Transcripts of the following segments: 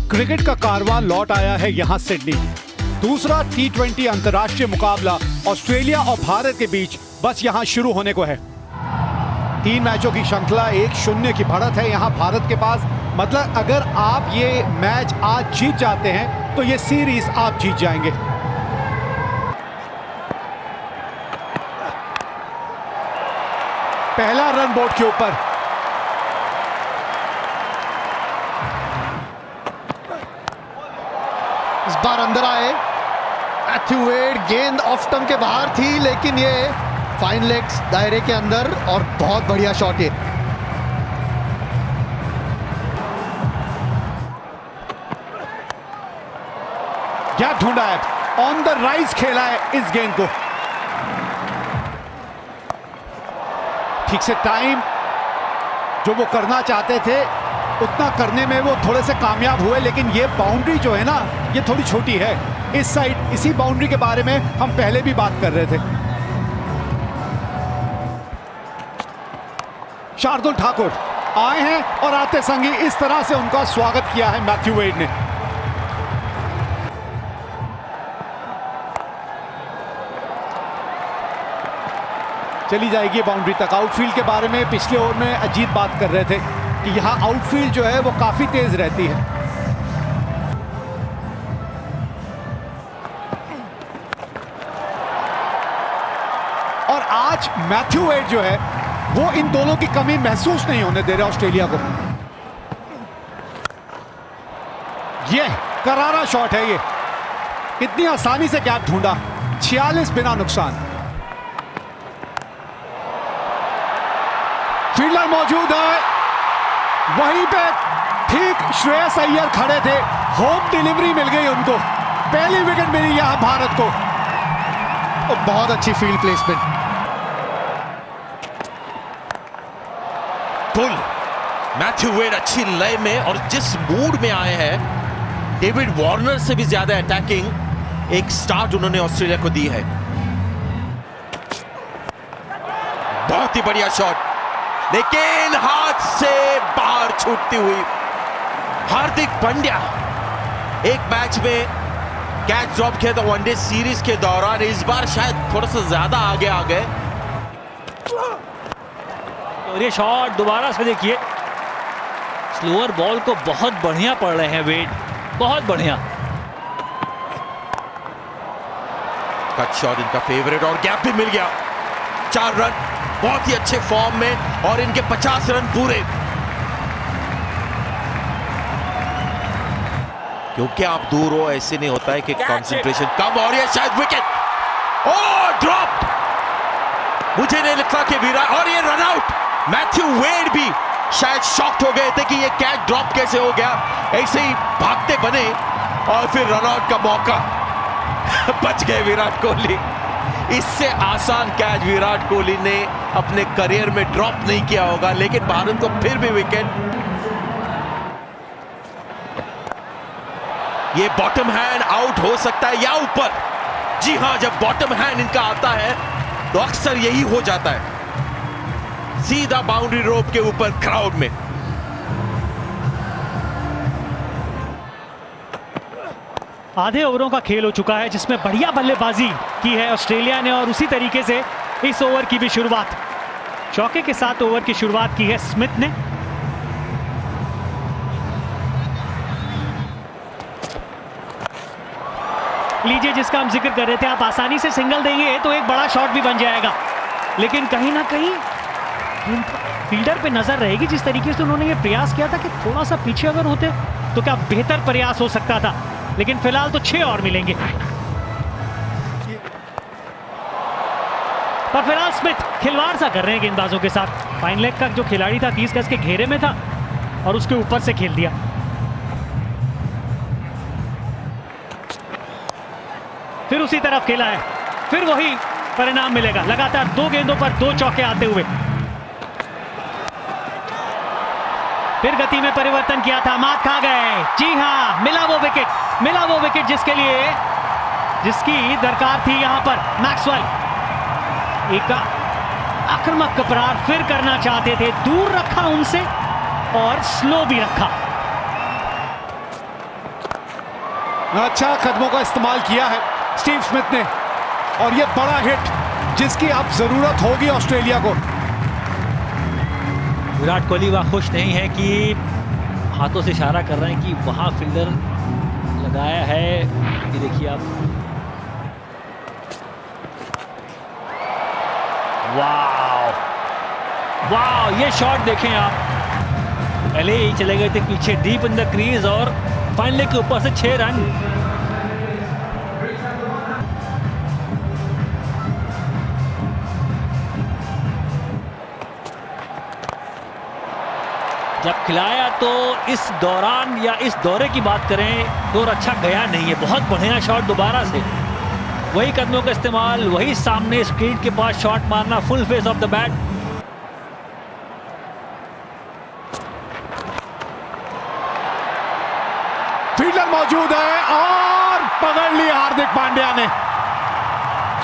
Cricket का कारवां लौट आया है यहां सिडनी। दूसरा T20 अंतर्राष्ट्रीय मुकाबला ऑस्ट्रेलिया और भारत के बीच बस यहां शुरू होने को है। 3 मैचों की श्रृंखला 1-0 की बढ़त है यहां भारत के पास। मतलब अगर आप ये मैच आज जीत जाते हैं तो ये सीरीज आप जीत जाएंगे। पहला रन बोर्ड के ऊपर। इस बार अंदर आए मैथ्यू वेड, गेंद ऑफ स्टंप के बाहर थी लेकिन ये फाइन लेग्स दायरे के अंदर और बहुत बढ़िया शॉट है। क्या ढूंढा है, ऑन द राइज खेला है इस गेंद को। ठीक से टाइम जो वो करना चाहते थे उतना करने में वो थोड़े से कामयाब हुए, लेकिन ये बाउंड्री जो है ना ये थोड़ी छोटी है इस साइड। इसी बाउंड्री के बारे में हम पहले भी बात कर रहे थे। शार्दुल ठाकुर आए हैं और आते संगी इस तरह से उनका स्वागत किया है मैथ्यू वेड ने। चली जाएगी बाउंड्री तक। आउटफील्ड के बारे में पिछले ओवर में अजीत बात कर रहे थे कि यहां आउटफील्ड जो है वो काफी तेज रहती है। और आज मैथ्यू वेड जो है वो इन दोनों की कमी महसूस नहीं होने दे रहे ऑस्ट्रेलिया को। ये करारा शॉट है, ये कितनी आसानी से गैप ढूंढा, 46 बिना नुकसान। फील्डर मौजूद है वहीं पे, ठीक श्रेयस अय्यर खड़े थे, होम डिलीवरी मिल गई उनको, पहली विकेट मिली यहां भारत को। और बहुत अच्छी फील्ड प्लेसमेंट। पुल मैथ्यू वेड अच्छी लय में और जिस मूड में आए हैं, डेविड वार्नर से भी ज्यादा अटैकिंग एक स्टार्ट उन्होंने ऑस्ट्रेलिया को दी है। बहुत ही बढ़िया शॉट, लेकिन हाथ से बाहर छूटती हुई। हार्दिक पांड्या एक मैच में कैच ड्रॉप किया था वनडे सीरीज के दौरान, इस बार शायद थोड़ा सा ज्यादा आगे आ गए। और ये शॉट दोबारा से देखिए, स्लोअर बॉल को बहुत बढ़िया पड़ रहे हैं वेड, बहुत बढ़िया। कट शॉट इनका फेवरेट और गैप भी मिल गया। 4 रन, बहुत ही अच्छे फॉर्म में और इनके 50 रन पूरे। क्योंकि आप दूर हो ऐसे नहीं होता है कि कंसंट्रेशन कम, और ये शायद विकेट। ओह ड्रॉप, मुझे नहीं लगता कि विराट, और ये रन आउट। मैथ्यू वेड भी शायद शॉक्ड हो गए थे कि ये कैच ड्रॉप कैसे हो गया। ऐसे ही भागते बने और फिर रन आउट का मौका बच गए विराट कोहली। इससे आसान कैच विराट कोहली ने अपने करियर में ड्रॉप नहीं किया होगा, लेकिन भारत को फिर भी विकेट। ये बॉटम हैंड आउट हो सकता है या ऊपर। जी हां, जब बॉटम हैंड इनका आता है तो अक्सर यही हो जाता है, सीधा बाउंड्री रोप के ऊपर क्राउड में। आधे ओवरों का खेल हो चुका है जिसमें बढ़िया बल्लेबाजी की है ऑस्ट्रेलिया ने, और उसी तरीके से इस ओवर की भी शुरुआत चौके के साथ ओवर की शुरुआत की है स्मिथ ने। लीजिए, जिसका हम जिक्र कर रहे थे, आप आसानी से सिंगल देंगे तो एक बड़ा शॉट भी बन जाएगा, लेकिन कहीं ना कहीं फील्डर पे नजर रहेगी। जिस तरीके से उन्होंने ये प्रयास किया था कि थोड़ा सा पीछे अगर होते तो क्या बेहतर प्रयास हो सकता था, लेकिन फिलहाल तो 6 और मिलेंगे। पर फिलहाल स्मिथ खिलवाड़ सा कर रहे हैं गेंदबाजों के साथ। फाइन लेग का जो खिलाड़ी था 30 गज के घेरे में था और उसके ऊपर से खेल दिया। फिर उसी तरफ खेला है, फिर वही परिणाम मिलेगा। लगातार 2 गेंदों पर 2 चौके आते हुए फिर गति में परिवर्तन किया था, मात खा गए। जी हां, मिला वो विकेट जिसकी दरकार थी यहां पर। मैक्सवेल एक आक्रामक प्रहार फिर करना चाहते थे, दूर रखा उनसे और स्लो भी रखा। अच्छा कदमों का इस्तेमाल किया है स्टीव स्मिथ ने, और ये बड़ा हिट जिसकी अब जरूरत होगी ऑस्ट्रेलिया को। विराट कोहली वह खुश नहीं है कि हाथों से इशारा कर रहे हैं कि वहां फील्डर लगाया है। ये देखिए आप, वाह वाह, ये शॉट देखें आप, पहले ही चले गए थे पीछे डीप इन द क्रीज और फाइनली के ऊपर से 6 रन। जब खिलाया तो इस दौरान या इस दौरे की बात करें तो अच्छा गया नहीं है, बहुत बढ़िया शॉट दोबारा से, वही कदमों का इस्तेमाल, वही सामने स्क्रीन के पास शॉट मारना, full face of the bat. Fielder मौजूद है और पकड़ ली हार्दिक पांड्या ने।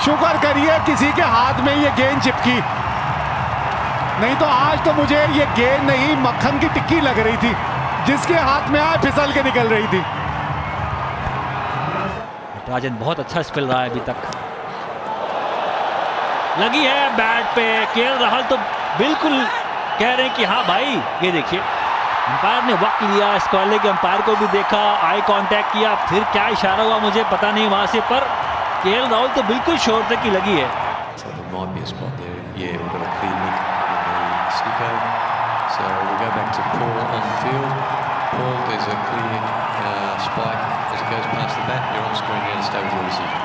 शुक्र करिए किसी के हाथ में ये गेंद चिपकी, नहीं तो आज तो मुझे ये गेंद नहीं मक्खन की टिक्की लग रही थी, जिसके हाथ में आए फिसल के निकल रही थी। राजन बहुत अच्छा स्पेल रहा है अभी तक, लगी है बैट पे। केएल राहुल तो बिल्कुल कह रहे हैं कि हाँ भाई, ये देखिए अंपायर ने वक्त लिया, स्क्वाले के अंपायर को भी देखा, आई कांटेक्ट किया, फिर क्या इशारा हुआ मुझे पता नहीं वहां से, पर केएल राहुल तो बिल्कुल श्योर थे कि लगी है। So we go back to Paul on the field. Paul, there's a clear spike as it goes past the bat. You're on screen here to stay with your decision.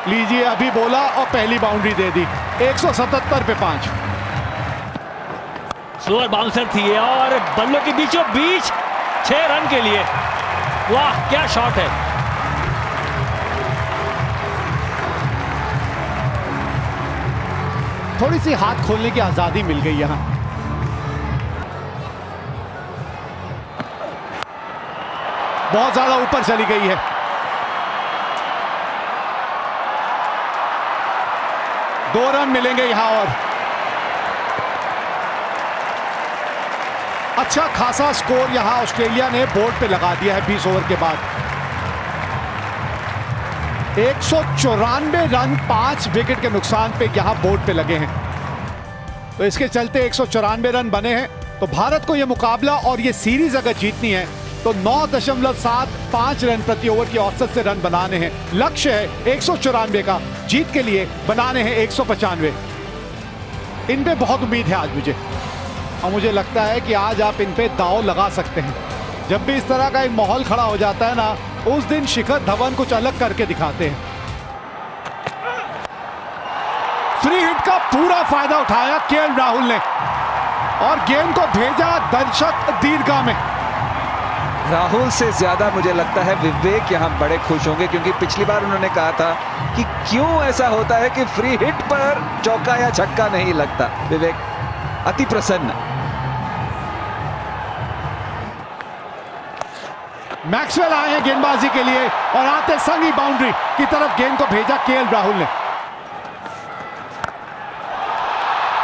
लीजिए, अभी बोला और पहली बाउंड्री दे दी। 177 पे 5। स्लोअर बाउंसर थी और बल्लों के बीचों बीच 6 रन के लिए। वाह क्या शॉट है। थोड़ी सी हाथ खोलने की आजादी मिल गई यहां। बहुत ज्यादा ऊपर चली गई है। दो रन मिलेंगे यहां और अच्छा खासा स्कोर यहां ऑस्ट्रेलिया ने बोर्ड पे लगा दिया है 20 ओवर के बाद। 194 रन 5 विकेट के नुकसान पे यहां बोर्ड पे लगे हैं। तो इसके चलते 194 रन बने हैं। तो भारत को यह मुकाबला और ये सीरीज अगर जीतनी है तो 9.75 रन प्रति ओवर की औसत से रन बनाने हैं। लक्ष्य है 194 का, जीत के लिए बनाने हैं 195। इन पे बहुत उम्मीद है आज मुझे, और मुझे लगता है कि आज आप इन पे दांव लगा सकते हैं। जब भी इस तरह का एक माहौल खड़ा हो जाता है ना, उस दिन शिखर धवन कुछ अलग करके दिखाते हैं। फ्री हिट का पूरा फायदा उठाया केएल राहुल ने और गेंद को भेजा दर्शक दीर्घा में। राहुल से ज्यादा मुझे लगता है विवेक यहां बड़े खुश होंगे, क्योंकि पिछली बार उन्होंने कहा था कि क्यों ऐसा होता है कि फ्री हिट पर चौका या छक्का नहीं लगता। विवेक अति प्रसन्न। मैक्सवेल आए हैं गेंदबाजी के लिए और आते संग ही बाउंड्री की तरफ गेंद को भेजा केएल राहुल ने।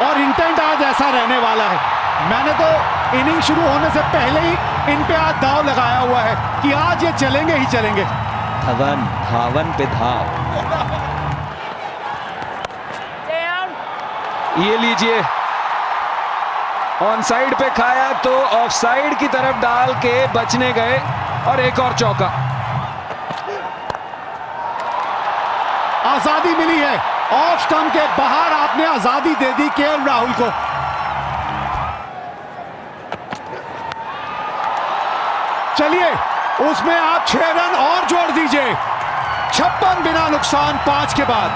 और इंटेंट आज ऐसा रहने वाला है। मैंने तो इनिंग शुरू होने से पहले ही इन पे आज दाव लगाया हुआ है कि आज ये चलेंगे ही चलेंगे। धवन धावन पे धाव। ये लीजिए, ऑन साइड पे खाया तो ऑफ साइड की तरफ डाल के बचने गए और एक और चौका। आजादी मिली है, ऑफ स्टंप के बाहर आपने आजादी दे दी केएल राहुल को। चलिए उसमें आप 6 रन और जोड़ दीजिए। 56 बिना नुकसान 5 के बाद।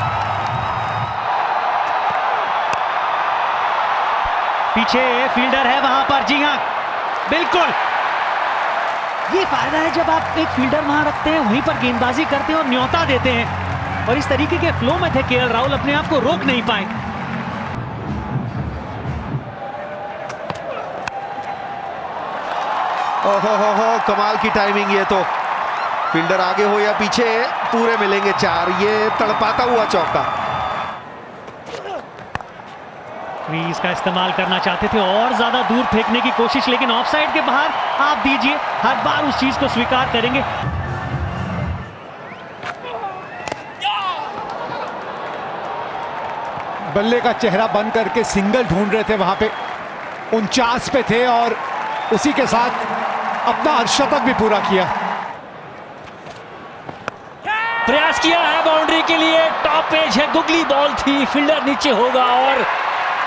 पीछे फील्डर है वहां पर, जी हाँ बिल्कुल। ये फायदा है जब आप एक फील्डर वहां रखते हैं, वहीं पर गेंदबाजी करते हैं और न्योता देते हैं। और इस तरीके के फ्लो में थे केएल राहुल, अपने आप को रोक नहीं पाए। ओहो कमाल की टाइमिंग। ये तो फील्डर आगे हो या पीछे पूरे मिलेंगे 4। ये तड़पाता हुआ चौका। क्रीज का इस्तेमाल करना चाहते थे और ज्यादा दूर फेंकने की कोशिश, लेकिन ऑफसाइड के बाहर आप दीजिए, हर बार उस चीज को स्वीकार करेंगे। बल्ले का चेहरा बंद करके सिंगल ढूंढ रहे थे, वहां पे 49 पे थे और उसी के साथ अपना अर्धशतक भी पूरा किया। प्रयास किया है बाउंड्री के लिए, टॉप एज है, गुगली बॉल थी, फील्डर नीचे होगा और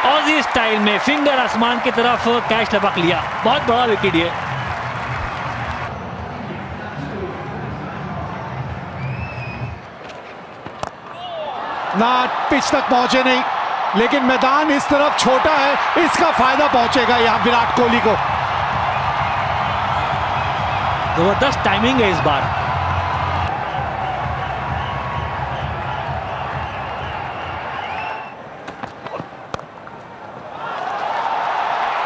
ऑजी स्टाइल में फिंगर आसमान की तरफ कैच लपक लिया। बहुत बड़ा विकेट ये। ना पिच तक पहुंचे नहीं, लेकिन मैदान इस तरफ छोटा है, इसका फायदा पहुंचेगा यहां विराट कोहली को। जबरदस्त टाइमिंग है इस बार।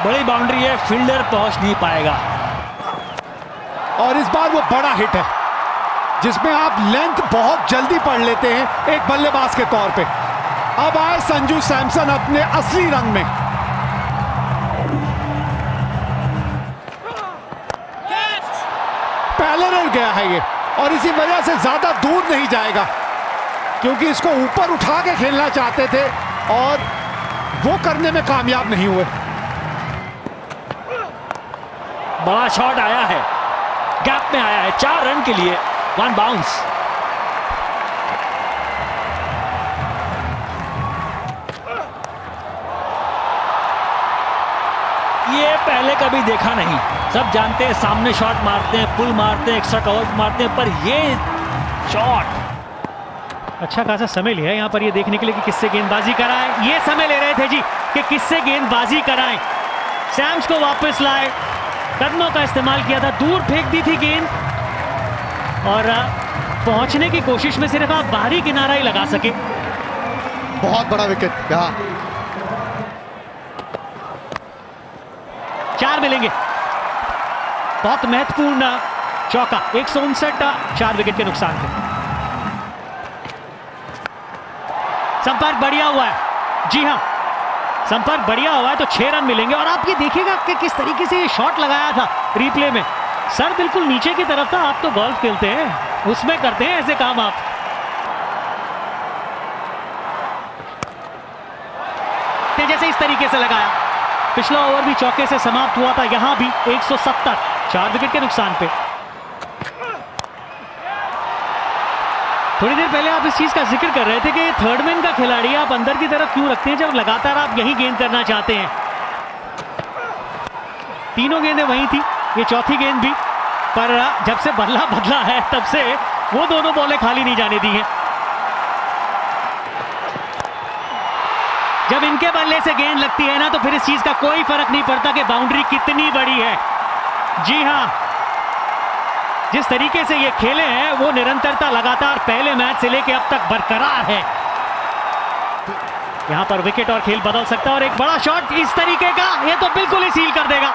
बड़ी बाउंड्री है, फील्डर पहुंच नहीं पाएगा और इस बार वो बड़ा हिट है जिसमें आप लेंथ बहुत जल्दी पढ़ लेते हैं एक बल्लेबाज के तौर पे। अब आए संजू सैमसन अपने असली रंग में। पैरेलल गया है ये और इसी वजह से ज्यादा दूर नहीं जाएगा, क्योंकि इसको ऊपर उठा के खेलना चाहते थे और वो करने में कामयाब नहीं हुए। बड़ा शॉट आया है, गैप में आया है, 4 रन के लिए 1 बाउंस। ये पहले कभी देखा नहीं। सब जानते हैं सामने शॉट मारते हैं, पुल मारते हैं, एक्स्ट्रा कवर मारते हैं, पर ये शॉट। अच्छा खासा समय लिया यहाँ पर ये देखने के लिए कि किससे गेंदबाजी कराएं। ये समय ले रहे थे जी कि किससे गेंदबाजी कराएं। सैम्स को वापस लाए, कदमों का इस्तेमाल किया था, दूर फेंक दी थी गेंद और पहुंचने की कोशिश में सिर्फ आप बाहरी किनारा ही लगा सके। बहुत बड़ा विकेट यहाँ। 4 मिलेंगे, बहुत महत्वपूर्ण चौका, 159 4 विकेट के नुकसान पे। संपर्क बढ़िया हुआ है, जी हां संपर्क बढ़िया हुआ है तो 6 रन मिलेंगे। और आप ये देखिएगा कि किस तरीके से ये शॉट लगाया था रिप्ले में, सर बिल्कुल नीचे की तरफ था। आप तो गोल्फ खेलते हैं, उसमें करते हैं ऐसे काम आप। जैसे इस तरीके से लगाया, पिछला ओवर भी चौके से समाप्त हुआ था, यहां भी 170 4 विकेट के नुकसान पे। थोड़ी देर पहले आप इस चीज का जिक्र कर रहे थे कि थर्ड मैन का खिलाड़ी आप अंदर की तरफ क्यों रखते हैं जब लगातार आप यही गेंद करना चाहते हैं। तीनों गेंदें वहीं थी, ये चौथी गेंद भी, पर जब से बल्ला बदला है तब से वो दोनों बॉलें खाली नहीं जाने दी हैं। जब इनके बल्ले से गेंद लगती है ना तो फिर इस चीज का कोई फर्क नहीं पड़ता कि बाउंड्री कितनी बड़ी है। जी हां, जिस तरीके से ये खेले हैं वो निरंतरता लगातार पहले मैच से लेके अब तक बरकरार है। यहां पर विकेट और खेल बदल सकता है और एक बड़ा शॉट इस तरीके का, ये तो बिल्कुल ही सील कर देगा।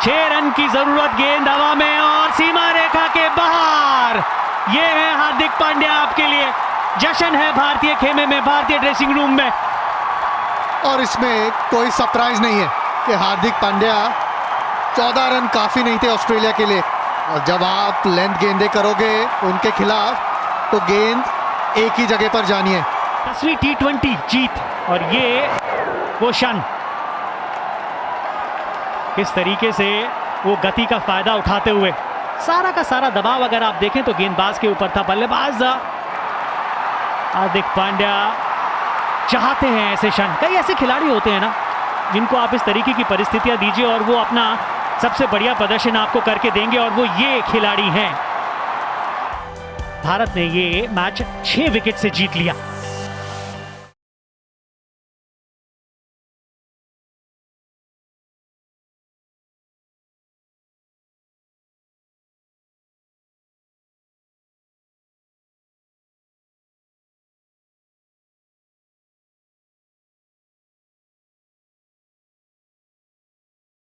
6 रन की जरूरत, गेंद हवा में और सीमा रेखा के बाहर। ये है हार्दिक पांड्या आपके लिए, जश्न है भारतीय खेमे में, भारतीय ड्रेसिंग रूम में। और इसमें कोई सरप्राइज नहीं है कि हार्दिक पांड्या 14 रन काफी नहीं थे ऑस्ट्रेलिया के लिए, और जब आप लेंथ गेंदे करोगे उनके खिलाफ तो गेंद एक ही जगह पर जानी है। 10वीं T20 जीत और ये वो क्षण, किस तरीके से वो गति का फायदा उठाते हुए, सारा का सारा दबाव अगर आप देखें तो गेंदबाज के ऊपर था। बल्लेबाज हार्दिक पांड्या चाहते हैं ऐसे क्षण। कई ऐसे खिलाड़ी होते हैं ना जिनको आप इस तरीके की परिस्थितियां दीजिए और वो अपना सबसे बढ़िया प्रदर्शन आपको करके देंगे, और वो ये खिलाड़ी हैं। भारत ने ये मैच 6 विकेट से जीत लिया।